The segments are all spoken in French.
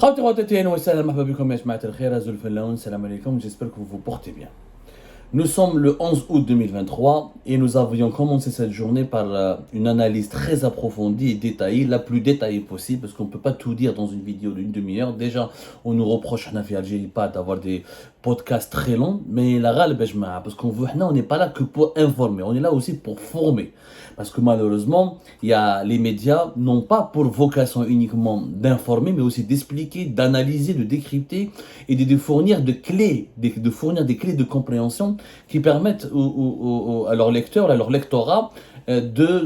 J'espère que vous vous portez bien. Nous sommes le 11 août 2023 et nous avions commencé cette journée par une analyse très approfondie et détaillée, la plus détaillée possible, parce qu'on ne peut pas tout dire dans une vidéo d'une demi-heure. Déjà, on nous reproche en Algérie pas d'avoir des podcasts très longs, mais la râle, parce qu'on veut, on n'est pas là que pour informer, on est là aussi pour former. Parce que malheureusement, les médias n'ont pas pour vocation uniquement d'informer, mais aussi d'expliquer, d'analyser, de décrypter et de fournir des clés, de fournir des clés de compréhension qui permettent à leurs lecteurs, à leur lectorat, de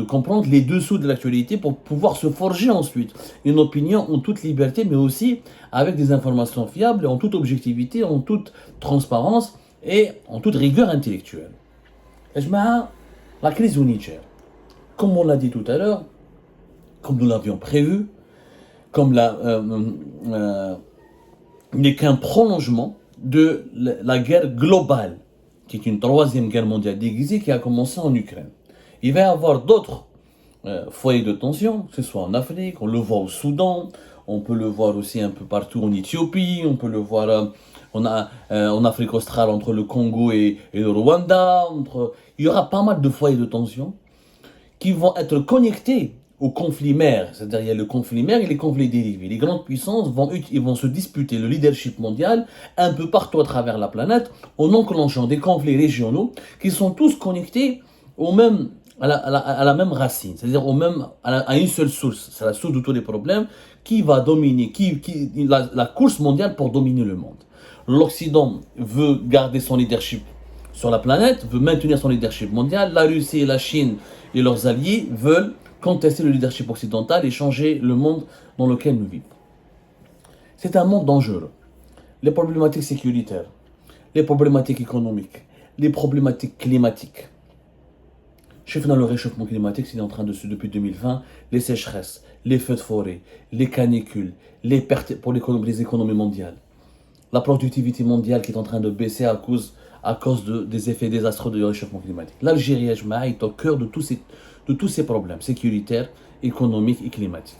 comprendre les dessous de l'actualité pour pouvoir se forger ensuite une opinion en toute liberté, mais aussi avec des informations fiables, en toute objectivité, en toute transparence et en toute rigueur intellectuelle. La crise au Niger, comme on l'a dit tout à l'heure, comme nous l'avions prévu, comme n'est qu'un prolongement de la guerre globale, qui est une troisième guerre mondiale déguisée qui a commencé en Ukraine. Il va y avoir d'autres foyers de tension, que ce soit en Afrique, on le voit au Soudan, on peut le voir aussi un peu partout en Éthiopie, on peut le voir en Afrique australe entre le Congo et le Rwanda. Il y aura pas mal de foyers de tension qui vont être connectés au conflit mère, c'est-à-dire il y a le conflit mère et les conflits dérivés. Les grandes puissances vont se disputer le leadership mondial un peu partout à travers la planète en enclenchant des conflits régionaux qui sont tous connectés à la même racine, c'est-à-dire à une seule source. C'est la source de tous les problèmes qui va dominer, la course mondiale pour dominer le monde. L'Occident veut garder son leadership sur la planète, veut maintenir son leadership mondial. La Russie et la Chine et leurs alliés veulent contester le leadership occidental et changer le monde dans lequel nous vivons. C'est un monde dangereux. Les problématiques sécuritaires, les problématiques économiques, les problématiques climatiques. Chef dans le réchauffement climatique, c'est en train de se depuis 2020, les sécheresses, les feux de forêt, les canicules, les pertes pour les économies mondiales, la productivité mondiale qui est en train de baisser à cause des effets désastreux du réchauffement climatique. L'Algérie est au cœur de tous ces problèmes sécuritaires, économiques et climatiques.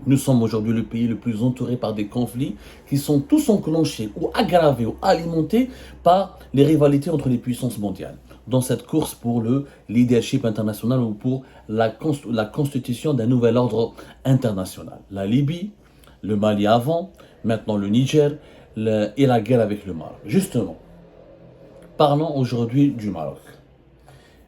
Nous sommes aujourd'hui le pays le plus entouré par des conflits qui sont tous enclenchés ou aggravés ou alimentés par les rivalités entre les puissances mondiales dans cette course pour le leadership international ou pour la constitution d'un nouvel ordre international. La Libye, le Mali avant, maintenant le Niger et la guerre avec le Maroc. Justement, parlons aujourd'hui du Maroc.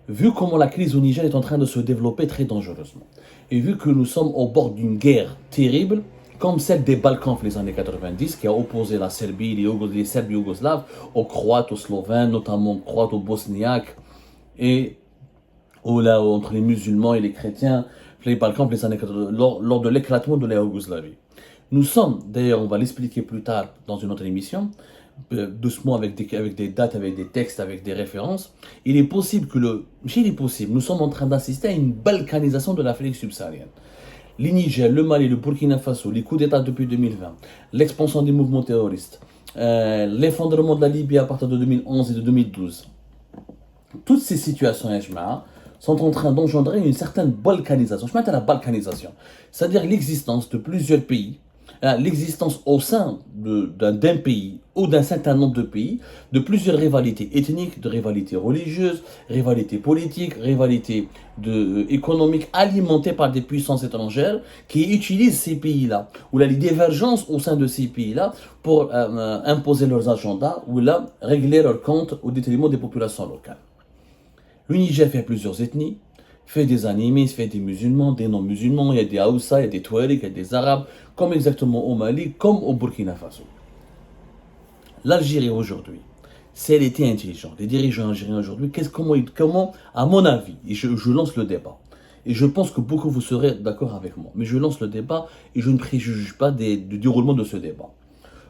Vu comment la crise au Niger est en train de se développer très dangereusement, et vu que nous sommes au bord d'une guerre terrible, comme celle des Balkans les années 90, qui a opposé la Serbie, les Serbes yougoslaves, aux Croates, aux Slovènes, notamment aux Croates, aux Bosniaques, et entre les musulmans et les chrétiens, les Balkans les années 80, lors de l'éclatement de la Yougoslavie. Nous sommes, d'ailleurs on va l'expliquer plus tard dans une autre émission, doucement avec des dates, avec des textes, avec des références, il est possible nous sommes en train d'assister à une balkanisation de l'Afrique subsaharienne. Les Niger, le Mali, le Burkina Faso, les coups d'État depuis 2020, l'expansion des mouvements terroristes, l'effondrement de la Libye à partir de 2011 et de 2012. Toutes ces situations, sont en train d'engendrer une certaine balkanisation. Je m'appelle la balkanisation, c'est-à-dire l'existence de plusieurs pays, l'existence au sein d'un pays ou d'un certain nombre de pays de plusieurs rivalités ethniques, de rivalités religieuses, rivalités politiques, rivalités économiques alimentées par des puissances étrangères qui utilisent ces pays-là, ou là, les divergences au sein de ces pays-là pour imposer leurs agendas ou là, régler leurs comptes au détriment des populations locales. Le Niger fait plusieurs ethnies, fait des animés, fait des musulmans, des non-musulmans, il y a des Haoussa, il y a des Touaregs, il y a des Arabes, comme exactement au Mali, comme au Burkina Faso. L'Algérie aujourd'hui, si elle était intelligente, les dirigeants algériens aujourd'hui, comment, à mon avis, et je lance le débat, et je pense que beaucoup vous serez d'accord avec moi, mais je lance le débat et je ne préjuge pas du déroulement de ce débat.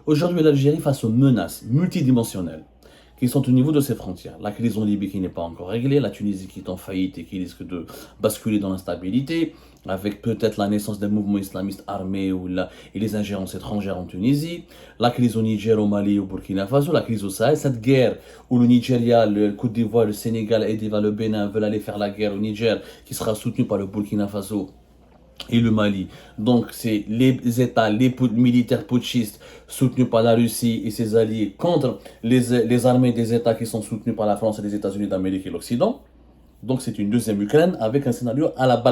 Aujourd'hui, l'Algérie face aux menaces multidimensionnelles qui sont au niveau de ses frontières. La crise en Libye qui n'est pas encore réglée, la Tunisie qui est en faillite et qui risque de basculer dans l'instabilité, avec peut-être la naissance d'un mouvement islamiste armé et les ingérences étrangères en Tunisie, la crise au Niger, au Mali, au Burkina Faso, la crise au Sahel, cette guerre où le Nigeria, le Côte d'Ivoire, le Sénégal, aidé par le Bénin, veulent aller faire la guerre au Niger, qui sera soutenue par le Burkina Faso et le Mali. Donc, c'est les États, militaires putschistes soutenus par la Russie et ses alliés contre les armées des États qui sont soutenus par la France et les États-Unis d'Amérique et l'Occident. Donc, c'est une deuxième Ukraine avec un scénario à la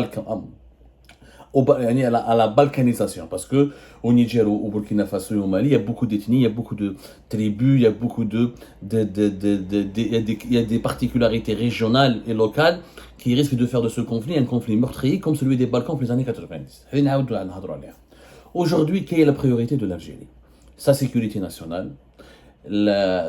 à la balkanisation, parce que au Niger, au Burkina Faso et au Mali, il y a beaucoup d'ethnies, il y a beaucoup de tribus, il y a beaucoup il y a des particularités régionales et locales qui risquent de faire de ce conflit un conflit meurtrier comme celui des Balkans pour les années 90. Aujourd'hui, quelle est la priorité de l'Algérie? Sa sécurité nationale,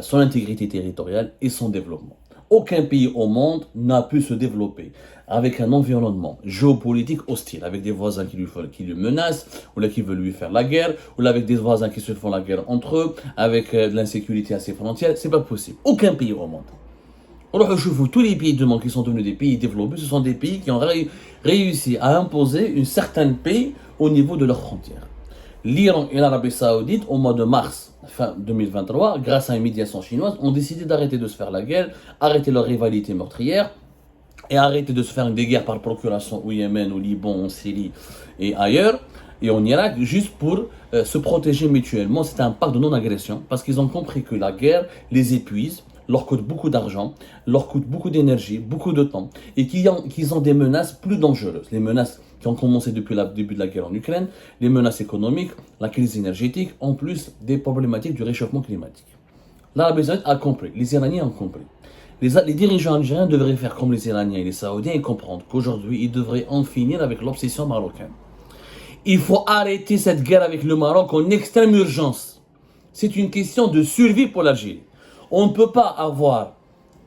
son intégrité territoriale et son développement. Aucun pays au monde n'a pu se développer avec un environnement géopolitique hostile, avec des voisins qui lui menacent, ou là qui veulent lui faire la guerre, ou là avec des voisins qui se font la guerre entre eux, avec de l'insécurité à ses frontières. C'est pas possible. Aucun pays au monde. Alors, je vous, tous les pays du monde qui sont devenus des pays développés, ce sont des pays qui ont réussi à imposer une certaine paix au niveau de leurs frontières. L'Iran et l'Arabie Saoudite, au mois de mars fin 2023, grâce à une médiation chinoise, ont décidé d'arrêter de se faire la guerre, arrêter leur rivalité meurtrière et arrêter de se faire des guerres par procuration au Yémen, au Liban, en Syrie et ailleurs, et en Irak, juste pour se protéger mutuellement. C'est un pacte de non-agression parce qu'ils ont compris que la guerre les épuise, leur coûte beaucoup d'argent, leur coûte beaucoup d'énergie, beaucoup de temps, et qu'ils ont des menaces plus dangereuses. Les menaces qui ont commencé depuis le début de la guerre en Ukraine, les menaces économiques, la crise énergétique, en plus des problématiques du réchauffement climatique. L'Arabie Saoudite a compris, les Iraniens ont compris. Les dirigeants algériens devraient faire comme les Iraniens et les Saoudiens et comprendre qu'aujourd'hui, ils devraient en finir avec l'obsession marocaine. Il faut arrêter cette guerre avec le Maroc en extrême urgence. C'est une question de survie pour l'Algérie. On ne peut pas avoir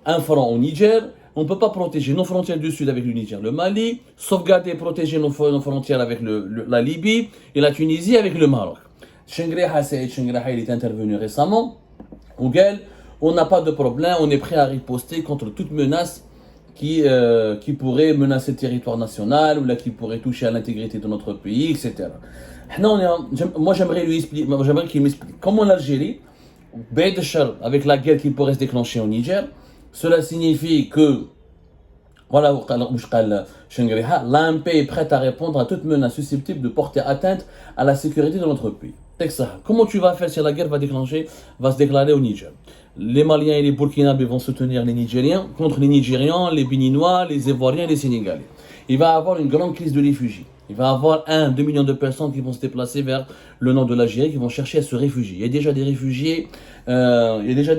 un front au Niger, on ne peut pas protéger nos frontières du sud avec le Niger, le Mali, sauvegarder et protéger nos frontières avec la Libye et la Tunisie avec le Maroc. Saïd Chengraha, il est intervenu récemment. On n'a pas de problème, on est prêt à riposter contre toute menace qui pourrait menacer le territoire national ou là, qui pourrait toucher à l'intégrité de notre pays, etc. Moi, j'aimerais qu'il m'explique comment l'Algérie, avec la guerre qui pourrait se déclencher au Niger, cela signifie que voilà, l'AMP est prête à répondre à toute menace susceptible de porter atteinte à la sécurité de notre pays. Comment tu vas faire si la guerre va se déclarer au Niger? Les Maliens et les Burkinabés vont soutenir les Nigériens contre les Nigérians, les Béninois, les Ivoiriens et les Sénégalais. Il va y avoir une grande crise de réfugiés. Il va y avoir 2 millions de personnes qui vont se déplacer vers le nord de l'Algérie, qui vont chercher à se réfugier. Il y a déjà des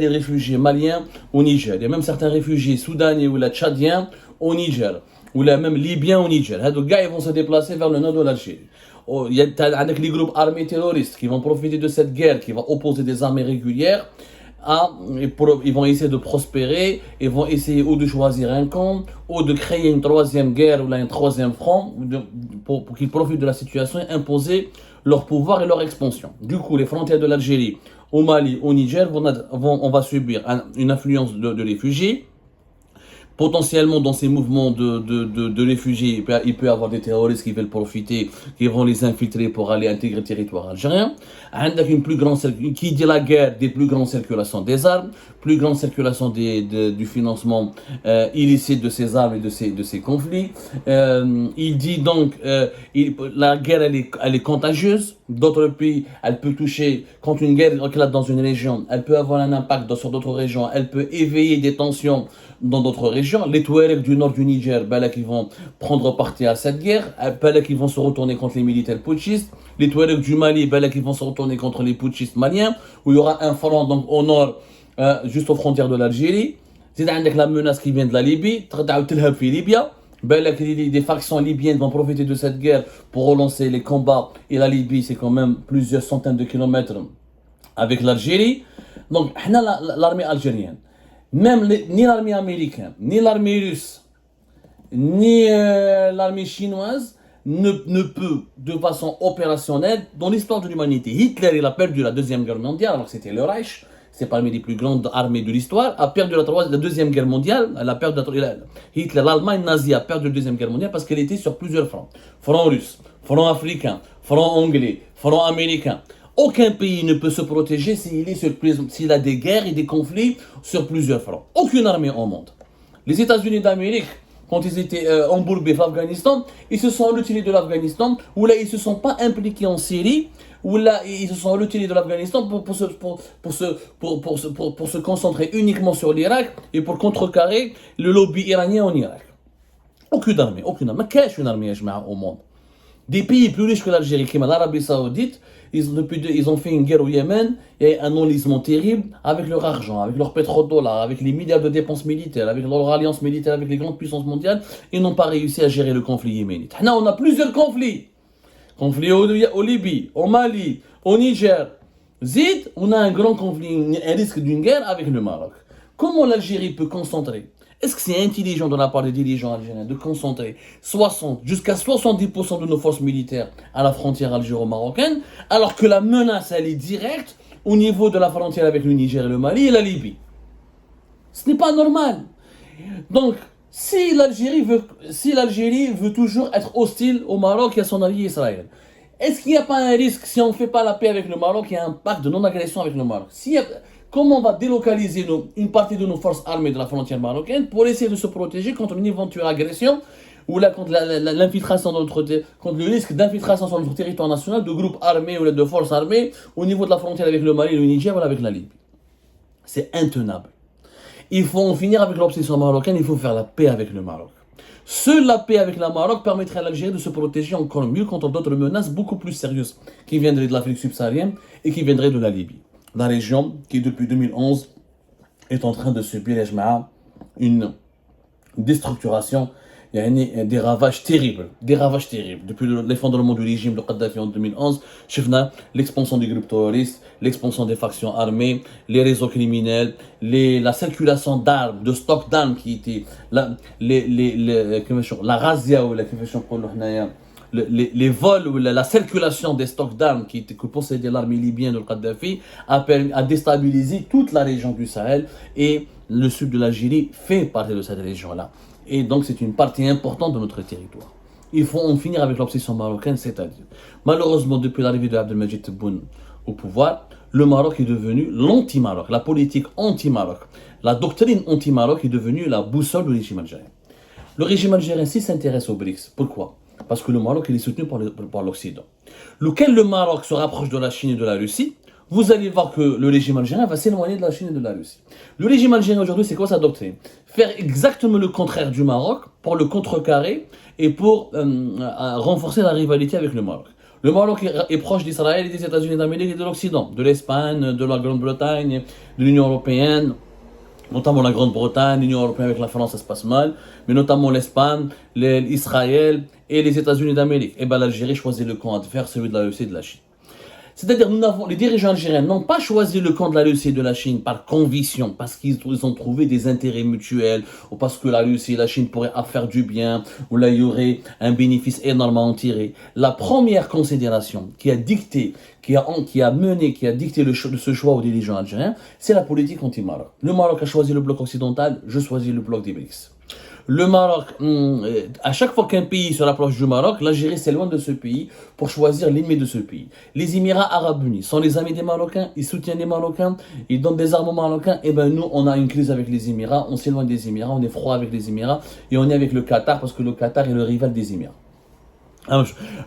réfugiés maliens au Niger. Il y a même certains réfugiés soudanais ou tchadiens au Niger, ou même libyens au Niger. Les gars, ils vont se déplacer vers le nord de l'Algérie. Il y a les groupes armés terroristes qui vont profiter de cette guerre, qui va opposer des armées régulières. Ils vont essayer de prospérer, ils vont essayer ou de choisir un camp, ou de créer une troisième guerre ou un troisième front, pour qu'ils profitent de la situation et imposer leur pouvoir et leur expansion. Du coup, les frontières de l'Algérie, au Mali, au Niger, on va subir une influence de réfugiés. Potentiellement, dans ces mouvements de réfugiés, il peut y avoir des terroristes qui veulent profiter, qui vont les infiltrer pour aller intégrer le territoire algérien. Avec une plus grande, qui dit la guerre, des plus grandes circulations des armes, plus grande circulation du financement illicite de ces armes et de ces conflits. Il dit donc, la guerre, elle est contagieuse. D'autres pays, elle peut toucher, quand une guerre éclate dans une région, elle peut avoir un impact sur d'autres régions, elle peut éveiller des tensions dans d'autres régions. Les Touaregs du nord du Niger, qui vont prendre parti à cette guerre, qui vont se retourner contre les militaires putschistes. Les Touaregs du Mali, qui vont se retourner contre les putschistes maliens, où il y aura un front donc au nord, juste aux frontières de l'Algérie. C'est avec la menace qui vient de la Libye, des factions libyennes vont profiter de cette guerre pour relancer les combats. Et la Libye, c'est quand même plusieurs centaines de kilomètres avec l'Algérie. Donc, l'armée algérienne, ni l'armée américaine, ni l'armée russe, ni l'armée chinoise ne peut, de façon opérationnelle, dans l'histoire de l'humanité. Hitler, il a perdu la Deuxième Guerre mondiale, alors que c'était le Reich. C'est parmi les plus grandes armées de l'histoire, a perdu la Deuxième Guerre mondiale. Hitler, l'Allemagne nazie a perdu la Deuxième Guerre mondiale parce qu'elle était sur plusieurs fronts. Front russe, front africain, front anglais, front américain. Aucun pays ne peut se protéger s'il a des guerres et des conflits sur plusieurs fronts. Aucune armée au monde. Les États-Unis d'Amérique, quand ils étaient embourbés dans l'Afghanistan, ils se sont retirés de l'Afghanistan, ou là ils ne se sont pas impliqués en Syrie, ou là ils se sont retirés de l'Afghanistan pour se concentrer uniquement sur l'Irak et pour contrecarrer le lobby iranien en Irak. Aucune armée. Mais qu'est-ce qu'une armée au monde? Des pays plus riches que l'Algérie, comme l'Arabie Saoudite, ils ont fait une guerre au Yémen, et un enlisement terrible avec leur argent, avec leur pétrodollars, avec les milliards de dépenses militaires, avec leur alliance militaire, avec les grandes puissances mondiales, ils n'ont pas réussi à gérer le conflit yéménite. Là, on a plusieurs conflits. Conflit au Libye, au Mali, au Niger. Zid, on a un grand conflit, un risque d'une guerre avec le Maroc. Comment l'Algérie peut concentrer? Est-ce que c'est intelligent de la part des dirigeants algériens de concentrer 60 jusqu'à 70% de nos forces militaires à la frontière algéro-marocaine, alors que la menace, elle est directe au niveau de la frontière avec le Niger et le Mali et la Libye? Ce n'est pas normal. Donc, si l'Algérie veut toujours être hostile au Maroc et à son allié Israël, est-ce qu'il n'y a pas un risque, si on ne fait pas la paix avec le Maroc, il y a un pacte de non-agression avec le Maroc? Comment on va délocaliser une partie de nos forces armées de la frontière marocaine pour essayer de se protéger contre une éventuelle agression ou là contre l'infiltration contre le risque d'infiltration sur notre territoire national de groupes armés ou de forces armées au niveau de la frontière avec le Mali, le Niger ou avec la Libye? C'est intenable. Il faut en finir avec l'obsession marocaine, il faut faire la paix avec le Maroc. Seule la paix avec le Maroc permettrait à l'Algérie de se protéger encore mieux contre d'autres menaces beaucoup plus sérieuses qui viendraient de l'Afrique subsaharienne et qui viendraient de la Libye. La région qui depuis 2011 est en train de subir une déstructuration, il y a des ravages terribles. Depuis l'effondrement du régime de Kadhafi en 2011, l'expansion des groupes terroristes, l'expansion des factions armées, les réseaux criminels, la circulation d'armes, de stocks d'armes qui étaient la razzia ou les vols ou la circulation des stocks d'armes que possédait l'armée libyenne de Kadhafi a déstabilisé toute la région du Sahel, et le sud de l'Algérie fait partie de cette région-là. Et donc c'est une partie importante de notre territoire. Il faut en finir avec l'obsession marocaine, c'est-à-dire, malheureusement, depuis l'arrivée de Abdelmajid Tebboune au pouvoir, le Maroc est devenu l'anti-Maroc, la politique anti-Maroc. La doctrine anti-Maroc est devenue la boussole du régime algérien. Le régime algérien s'intéresse aux BRICS. Pourquoi? Parce que le Maroc il est soutenu par l'Occident. Lequel le Maroc se rapproche de la Chine et de la Russie, vous allez voir que le régime algérien va s'éloigner de la Chine et de la Russie. Le régime algérien aujourd'hui, c'est quoi sa doctrine? Faire exactement le contraire du Maroc pour le contrecarrer et pour renforcer la rivalité avec le Maroc. Le Maroc est proche d'Israël et des États-Unis d'Amérique et de l'Occident, de l'Espagne, de la Grande-Bretagne, de l'Union européenne. Notamment la Grande-Bretagne, l'Union européenne avec la France, ça se passe mal, mais notamment l'Espagne, l'Israël et les États-Unis d'Amérique. Et bien l'Algérie choisit le camp adverse, celui de la Russie et de la Chine. C'est-à-dire, les dirigeants algériens n'ont pas choisi le camp de la Russie et de la Chine par conviction, parce qu'ils ont trouvé des intérêts mutuels, ou parce que la Russie et la Chine pourraient faire du bien, ou là il y aurait un bénéfice énorme à en tirer. La première considération qui a dicté ce choix aux dirigeants algériens, c'est la politique anti-Maroc. Le Maroc a choisi le bloc occidental, je choisis le bloc des BRICS. Le Maroc, à chaque fois qu'un pays se rapproche du Maroc, l'Algérie s'éloigne de ce pays pour choisir l'ennemi de ce pays. Les Émirats Arabes Unis sont les amis des Marocains, ils soutiennent les Marocains, ils donnent des armes aux Marocains. Et bien nous, on a une crise avec les Émirats, on s'éloigne des Émirats, on est froid avec les Émirats, et on est avec le Qatar parce que le Qatar est le rival des Émirats.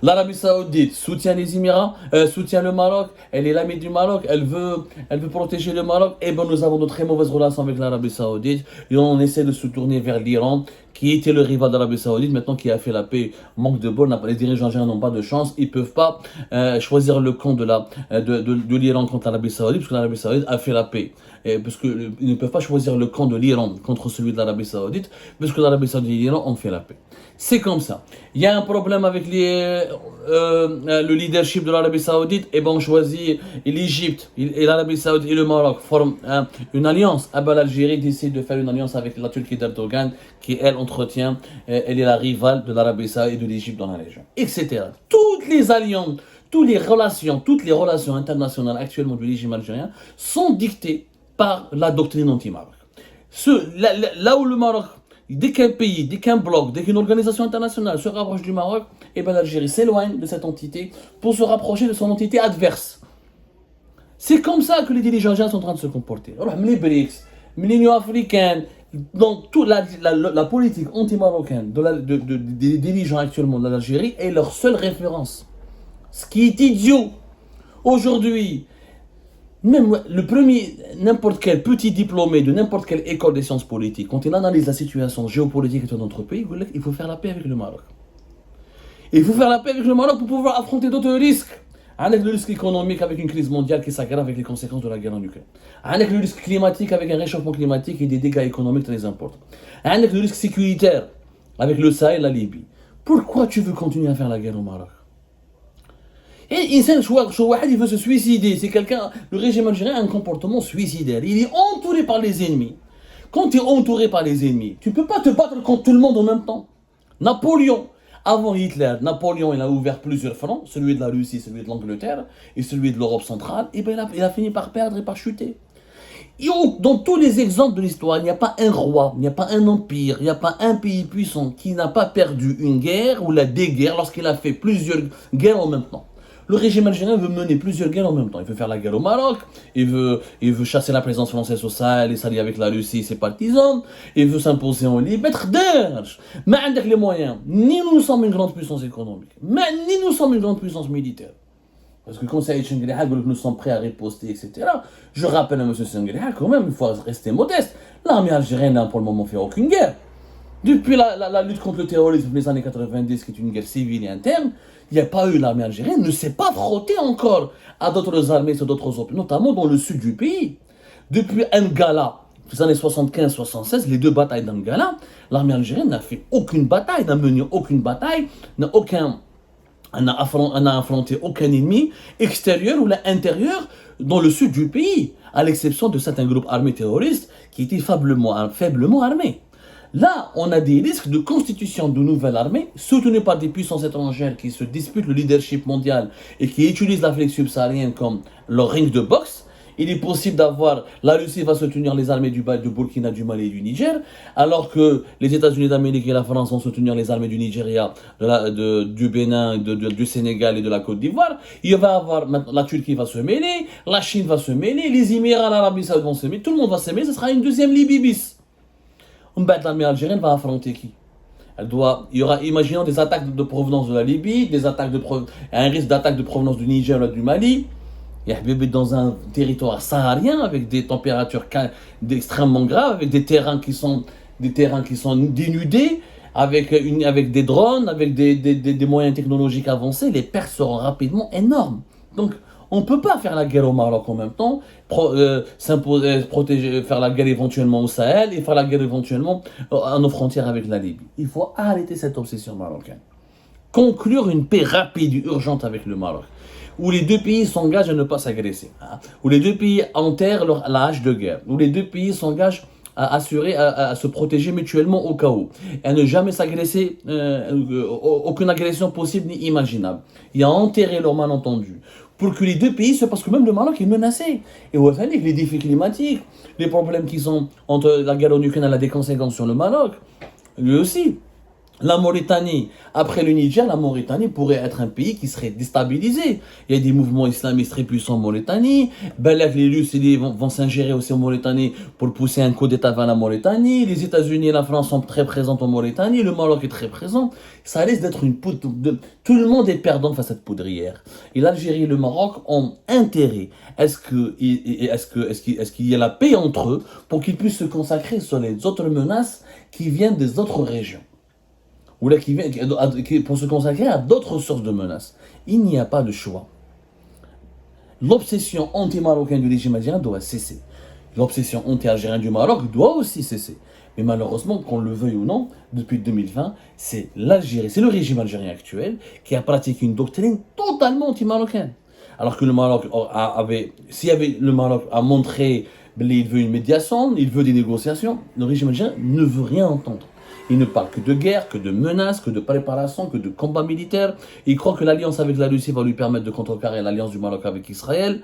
L'Arabie Saoudite soutient les Émirats, soutient le Maroc, elle est l'amie du Maroc, elle veut protéger le Maroc. Et bien nous avons de très mauvaises relations avec l'Arabie Saoudite et on essaie de se tourner vers l'Iran qui était le rival de l'Arabie Saoudite, maintenant qui a fait la paix. Manque de bol, les dirigeants algériens n'ont pas de chance, ils ne peuvent pas choisir le camp de l'Iran contre l'Arabie Saoudite, parce que l'Arabie Saoudite a fait la paix. Parce qu'ils ne peuvent pas choisir le camp de l'Iran contre celui de l'Arabie Saoudite, parce que l'Arabie Saoudite et l'Iran ont fait la paix. C'est comme ça. Il y a un problème avec le leadership de l'Arabie Saoudite, et ben on choisit l'Égypte et l'Arabie Saoudite et le Maroc forment une alliance. L'Algérie décide de faire une alliance avec la Turquie d'Erdogan, qui elle entretient, elle est la rivale de l'Arabie Saoudite et de l'Égypte dans la région, etc. Toutes les alliances, toutes les relations internationales actuellement du régime algérien sont dictées par la doctrine anti-Maroc. Là où le Maroc, dès qu'un pays, dès qu'un bloc, dès qu'une organisation internationale se rapproche du Maroc, et ben l'Algérie s'éloigne de cette entité pour se rapprocher de son entité adverse. C'est comme ça que les dirigeants sont en train de se comporter. Alors, les BRICS, l'Union africaine, dans toute la politique anti-marocaine des dirigeants actuellement de l'Algérie est leur seule référence. Ce qui est idiot. Aujourd'hui, même le premier, n'importe quel petit diplômé de n'importe quelle école des sciences politiques, quand il analyse la situation géopolitique de notre pays, il faut faire la paix avec le Maroc. Il faut faire la paix avec le Maroc pour pouvoir affronter d'autres risques. Avec le risque économique, avec une crise mondiale qui s'aggrave avec les conséquences de la guerre en Ukraine. Avec le risque climatique, avec un réchauffement climatique et des dégâts économiques très importants. Avec le risque sécuritaire, avec le Sahel et la Libye. Pourquoi tu veux continuer à faire la guerre au Maroc? Et il veut se suicider. C'est quelqu'un, le régime algérien a un comportement suicidaire. Il est entouré par les ennemis. Quand tu es entouré par les ennemis, tu ne peux pas te battre contre tout le monde en même temps. Napoléon, avant Hitler, Napoléon, il a ouvert plusieurs fronts, celui de la Russie, celui de l'Angleterre et celui de l'Europe centrale, et bien il a fini par perdre et par chuter. Et dans tous les exemples de l'histoire, il n'y a pas un roi, il n'y a pas un empire, il n'y a pas un pays puissant qui n'a pas perdu une guerre ou des guerres lorsqu'il a fait plusieurs guerres en même temps. Le régime algérien veut mener plusieurs guerres en même temps. Il veut faire la guerre au Maroc, il veut chasser la présence française au Sahel et s'allier avec la Russie et ses partisans, il veut s'imposer en Libye, mettre d'âge. Mais avec les moyens, ni nous sommes une grande puissance économique, ni nous sommes une grande puissance militaire. Parce que quand Saïd Chengrihal dit que nous sommes prêts à riposter, etc., je rappelle à M. Chengrihal quand même, il faut rester modeste. L'armée algérienne n'a pour le moment fait aucune guerre. Depuis la lutte contre le terrorisme des années 90, qui est une guerre civile et interne, il n'y a pas eu l'armée algérienne, ne s'est pas frottée encore à d'autres armées sur d'autres opérations, notamment dans le sud du pays. Depuis N'Gala, les années 75-76, les deux batailles d'N'Gala, l'armée algérienne n'a fait aucune bataille, n'a mené aucune bataille, n'a affronté aucun ennemi extérieur ou intérieur dans le sud du pays, à l'exception de certains groupes armés terroristes qui étaient faiblement armés. Là, on a des risques de constitution de nouvelles armées, soutenues par des puissances étrangères qui se disputent le leadership mondial et qui utilisent l'Afrique subsaharienne comme leur ring de boxe. Il est possible d'avoir, la Russie va soutenir les armées de Burkina, du Mali et du Niger, alors que les États-Unis d'Amérique et la France vont soutenir les armées du Nigeria, du Bénin, du Sénégal et de la Côte d'Ivoire. Il va avoir, la Turquie va se mêler, la Chine va se mêler, les Émirats, l'Arabie Saoudite vont se mêler, tout le monde va se mêler, ce sera une deuxième Libye bis. L'armée algérienne va affronter qui? Il y aura, imaginons, des attaques de provenance de la Libye, un risque d'attaque de provenance du Niger ou du Mali. Il y a dans un territoire saharien avec des températures extrêmement graves, avec des terrains qui sont dénudés, avec des drones, avec des moyens technologiques avancés. Les pertes seront rapidement énormes. Donc, on ne peut pas faire la guerre au Maroc en même temps, faire la guerre éventuellement au Sahel et faire la guerre éventuellement à nos frontières avec la Libye. Il faut arrêter cette obsession marocaine. Conclure une paix rapide et urgente avec le Maroc, où les deux pays s'engagent à ne pas s'agresser, où les deux pays enterrent la hache de guerre, où les deux pays s'engagent à se protéger mutuellement au cas où, et à ne jamais s'agresser, aucune agression possible ni imaginable, et à enterrer leur malentendu, pour que les deux pays parce que même le Maroc est menacé, et on va les défis climatiques, les problèmes qui sont entre la guerre en Ukraine et des conséquences sur le Maroc, lui aussi. La Mauritanie, après le Niger, la Mauritanie pourrait être un pays qui serait déstabilisé. Il y a des mouvements islamistes très puissants en Mauritanie. Les Russes vont s'ingérer aussi en Mauritanie pour pousser un coup d'État vers la Mauritanie. Les États-Unis et la France sont très présents en Mauritanie. Le Maroc est très présent. Ça risque d'être une poudre. Tout le monde est perdant face à cette poudrière. Et l'Algérie et le Maroc ont intérêt. Est-ce qu'il y a la paix entre eux pour qu'ils puissent se consacrer sur les autres menaces qui viennent des autres régions? Ou là pour se consacrer à d'autres sources de menaces. Il n'y a pas de choix. L'obsession anti-marocaine du régime algérien doit cesser. L'obsession anti-algérienne du Maroc doit aussi cesser. Mais malheureusement, qu'on le veuille ou non, depuis 2020, c'est l'Algérie, c'est le régime algérien actuel qui a pratiqué une doctrine totalement anti-marocaine. Alors que le Maroc le Maroc a montré qu'il veut une médiation, il veut des négociations, le régime algérien ne veut rien entendre. Il ne parle que de guerre, que de menaces, que de préparation, que de combats militaires. Il croit que l'alliance avec la Russie va lui permettre de contrecarrer l'alliance du Maroc avec Israël.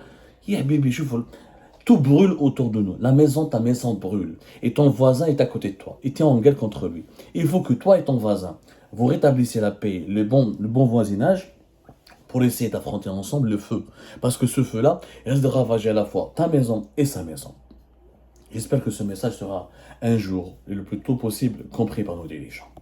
Tout brûle autour de nous. Ta maison brûle. Et ton voisin est à côté de toi. Et tu es en guerre contre lui. Il faut que toi et ton voisin, vous rétablissiez la paix, le bon voisinage, pour essayer d'affronter ensemble le feu. Parce que ce feu-là, il risque de ravager à la fois ta maison et sa maison. J'espère que ce message sera un jour et le plus tôt possible compris par nos dirigeants.